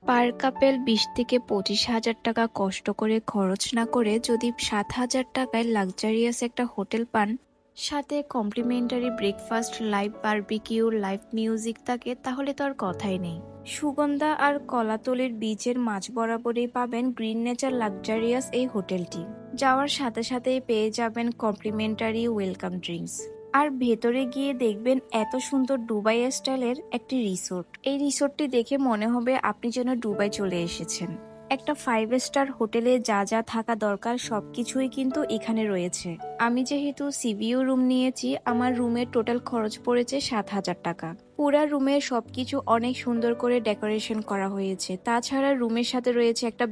পার couple 20 থেকে 25 হাজার টাকা কষ্ট করে খরচ না করে যদি 7 হাজার টাকায় লাক্সারিয়াস একটা হোটেল পান, সাথে complimentary breakfast, live barbecue, live music থাকে, তাহলে তো আর কথাই নেই। সুগন্ধা আর কলাতলির বিচের মাঝ বরাবরই পাবেন গ্রিন নেচার লাক্সারিয়াস এই হোটেলটি। যাওয়ার সাথে সাথেই পেয়ে যাবেন কমপ্লিমেন্টারি ওয়েলকাম ড্রিঙ্কস। আর ভেতরে গিয়ে দেখবেন এত সুন্দর দুবাই স্টাইলের একটি রিসোর্ট। এই রিসোর্টটি দেখে মনে হবে আপনি যেন দুবাই চলে এসেছেন। একটা 5 স্টার হোটেলে যা যা থাকা দরকার সবকিছুই কিন্তু এখানে রয়েছে। আমি যেহেতু সিভিউ রুম নিয়েছি, আমার রুমের টোটাল খরচ পড়েছে 7 হাজার টাকা। পুরা রুমে সবকিছু অনেক সুন্দর করে ডেকোরেশন করা হয়েছে। তাছাড়া রুমের সাথে রয়েছে একটা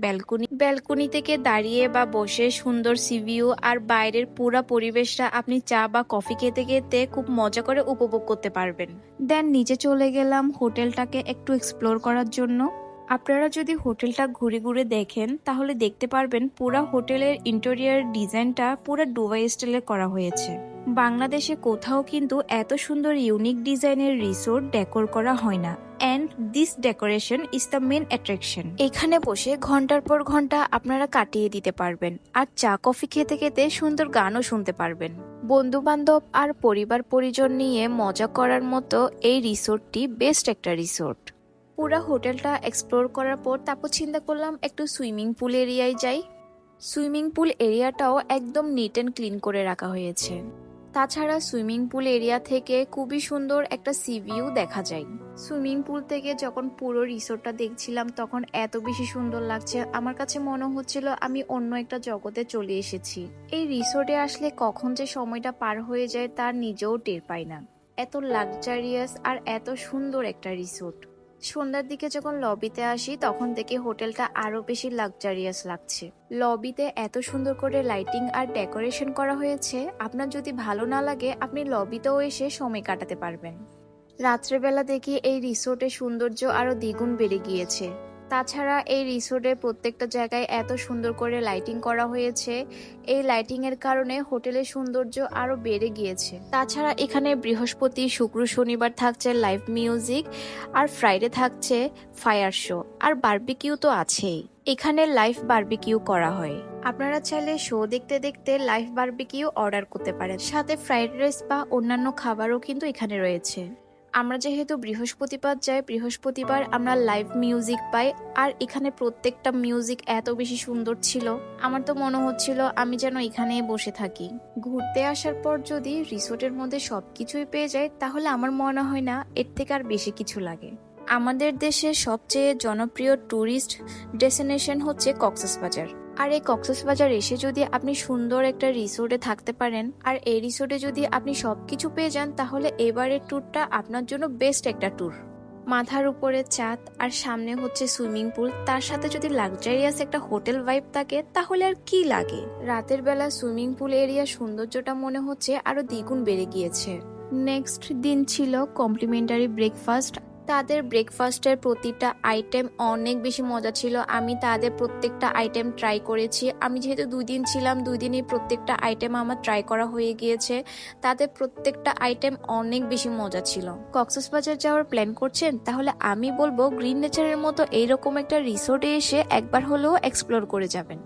ব্যালকনি থেকে দাঁড়িয়ে বা বসে সুন্দর সিভিউ আর বাইরের পুরা পরিবেশটা আপনি চা বা কফি খেতে খেতে খুব মজা করে উপভোগ করতে পারবেন। দেন নিচে চলে গেলাম হোটেলটাকে একটু এক্সপ্লোর করার জন্য। আপনারা যদি হোটেলটা ঘুরে ঘুরে দেখেন তাহলে দেখতে পারবেন পুরা হোটেলের ইন্টেরিয়র ডিজাইনটা পুরা দুবাই স্টাইলে করা হয়েছে। বাংলাদেশে কোথাও কিন্তু এত সুন্দর ইউনিক ডিজাইনের রিসোর্ট ডেকোর করা হয় না। And this decoration is the main attraction. এখানে বসে ঘন্টার পর ঘন্টা আপনারা কাটিয়ে দিতে পারবেন আর চা কফি খেতে খেতে সুন্দর গানও শুনতে পারবেন। বন্ধু বান্ধব আর পরিবার পরিজন নিয়ে মজা করার মতো এই রিসোর্টটি বেস্ট একটা রিসোর্ট। পুরা হোটেলটা এক্সপ্লোর করার পর তারপর চিন্তা করলাম একটু সুইমিং পুল এরিয়ায় যাই। সুইমিং পুল এরিয়াটাও একদম নিট অ্যান্ড ক্লিন করে রাখা হয়েছে। তাছাড়া সুইমিং পুল এরিয়া থেকে খুবই সুন্দর একটা সি ভিউ দেখা যায়। সুইমিং পুল থেকে যখন পুরো রিসোর্টটা দেখছিলাম তখন এত বেশি সুন্দর লাগছে, আমার কাছে মনে হচ্ছিল আমি অন্য একটা জগতে চলে এসেছি। এই রিসোর্টে আসলে কখন যে সময়টা পার হয়ে যায় তার নিজেও টের পাই না। এত লাক্সারিয়াস আর এত সুন্দর একটা রিসোর্ট। সন্ধ্যার দিকে যখন লবিতে আসি তখন দেখি হোটেলটা আরো বেশি লাক্সারিয়াস লাগছে। লবিতে এত সুন্দর করে লাইটিং আর ডেকোরেশন করা হয়েছে, আপনার যদি ভালো না লাগে আপনি লবিতেও এসে সময় কাটাতে পারবেন। রাত্রেবেলা দেখি এই রিসোর্টের সৌন্দর্য আরো দ্বিগুণ বেড়ে গিয়েছে। তাছাড়া এই রিসোর্টের প্রত্যেকটা জায়গায় এত সুন্দর করে লাইটিং করা হয়েছে, এই লাইটিং এর কারণে হোটেলের সৌন্দর্য আরো বেড়ে গিয়েছে। তাছাড়া এখানে বৃহস্পতি, শুক্র, শনিবার থাকছে লাইভ মিউজিক, আর ফ্রাইডে থাকছে ফায়ার শো, আর বারবিকিউ তো আছেই। এখানে লাইভ বারবিকিউ করা হয়। আপনারা চাইলে শো দেখতে দেখতে লাইভ বারবিকিউ অর্ডার করতে পারেন। সাথে ফ্রাইড রাইস বা অন্যান্য খাবারও কিন্তু এখানে রয়েছে। আমরা যেহেতু বৃহস্পতিবার যাই, বৃহস্পতিবার আমরা লাইভ মিউজিক পাই, আর এখানে প্রত্যেকটা মিউজিক এত বেশি সুন্দর ছিল, আমার তো মনে হচ্ছিল আমি যেন এখানেই বসে থাকি। ঘুরতে আসার পর যদি রিসোর্টের মধ্যে সবকিছুই পেয়ে যায় তাহলে আমার মনে হয় না এর থেকে আর বেশি কিছু লাগে। আমাদের দেশের সবচেয়ে জনপ্রিয় ট্যুরিস্ট ডেস্টিনেশন হচ্ছে কক্সবাজার। আর এই কক্সবাজার এসে যদি আপনি সুন্দর একটা রিসোর্টে থাকতে পারেন আর এই রিসোর্টে যদি আপনি সবকিছু পেয়ে যান তাহলে এবারের ট্যুরটা আপনার জন্য বেস্ট একটা ট্যুর। মাথার উপরে চাঁদ আর সামনে হচ্ছে সুইমিং পুল, তার সাথে যদি লাক্সারিয়াস একটা হোটেল ভাইব থাকে তাহলে আর কি লাগে। রাতের বেলা সুইমিং পুল এরিয়া সৌন্দর্যটা মনে হচ্ছে আরো দ্বিগুণ বেড়ে গিয়েছে। নেক্সট দিন ছিল কমপ্লিমেন্টারি ব্রেকফাস্ট। তাদের ব্রেকফাস্টের প্রতিটা আইটেম অনেক বেশি মজা ছিল। আমি তাদের প্রত্যেকটা আইটেম ট্রাই করেছি। আমি যেহেতু 2 দিন ছিলাম, 2 দিনই প্রত্যেকটা আইটেম আমার ট্রাই করা হয়ে গিয়েছে। তাদের প্রত্যেকটা আইটেম অনেক বেশি মজা ছিল। কক্সবাজার যাওয়ার প্ল্যান করছেন তাহলে আমি বলবো গ্রিন নেচারের মতো এইরকম একটা রিসোর্টে এসে একবার হলেও এক্সপ্লোর করে যাবেন।